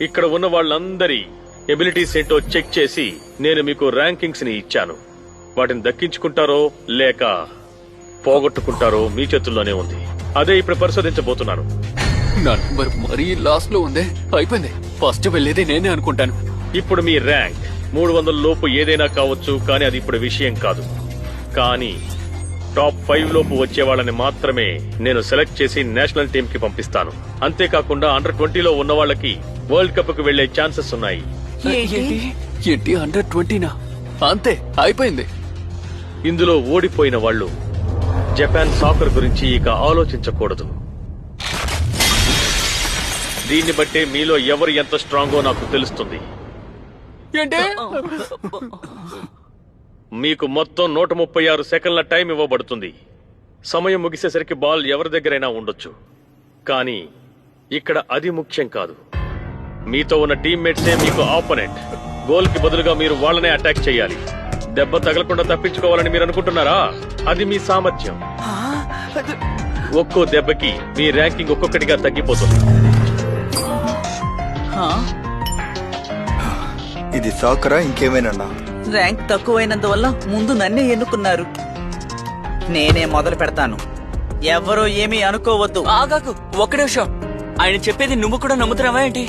ఇక్కడ ఉన్న వాళ్ళందరి ఎబిలిటీస్ ఏంటో చెక్ చేసి నేను మీకు ర్యాంకింగ్స్ ని ఇచ్చాను. వాటిని దక్కించుకుంటారో లేక పోగొట్టుకుంటారో మీ చేతుల్లోనే ఉంది. అదే ఇప్పుడు పరిశోధించబోతున్నాను. నా నంబర్ మరీ లాస్ట్ లో ఉందే. అయిపోయింది, ఫస్ట్ వెళ్ళేది నేనే అనుకుంటాను. ఇప్పుడు మీ ర్యాంక్ 300 లోపు ఏదైనా కావచ్చు, కానీ అది ఇప్పుడు విషయం కాదు. కానీ టాప్ 5 లోపు వచ్చే వాళ్ళని మాత్రమే నేను సెలెక్ట్ చేసి నేషనల్ టీమ్ కి పంపిస్తాను. అంతేకాకుండా అండర్ 20లో ఉన్న వాళ్ళకి వరల్డ్ కప్ కు వెళ్లే ఛాన్సెస్ ఉన్నాయి. ఏంటి అండర్ 20నా? అంతే, అయిపోయింది. ఇందులో ఓడిపోయిన వాళ్ళు జపాన్ సాకర్ గురించి ఇక ఆలోచించకూడదు. దీన్ని బట్టే మీలో ఎవరు ఎంత స్ట్రాంగో నాకు తెలుస్తుంది. ఏంటి? మీకు మొత్తం 136 సెకండ్ల టైం ఇవ్వబడుతుంది. సమయం ముగిసేసరికి బాల్ ఎవరి దగ్గరైనా ఉండొచ్చు. కానీ ఇక్కడ అది ముఖ్యం కాదు. మీతో ఉన్న టీమ్మేట్సే మీకు ఆపోనెంట్. గోల్ కి బదులుగా మీరు వాళ్ళనే అటాక్ చేయాలి. దెబ్బ తగలకుండా తప్పించుకోవాలని మీరు అనుకుంటున్నారా? అది మీ సామర్థ్యం. ఒక్కో దెబ్బకి మీ ర్యాంకింగ్ ఒక్కొక్కటిగా తగ్గిపోతుంది. ఇది సాకరా ఇంకేమైనా? ర్యాంక్ తక్కువైనందువల్ల ముందు నన్నే ఎన్నుకున్నారు. నేనే మొదలు పెడతాను. ఎవరో ఏమీ అనుకోవద్దు. ఆగాకు, ఒక్క నిమిషం. ఆయన చెప్పేది నువ్వు కూడా నమ్ముతున్నావా ఏంటి?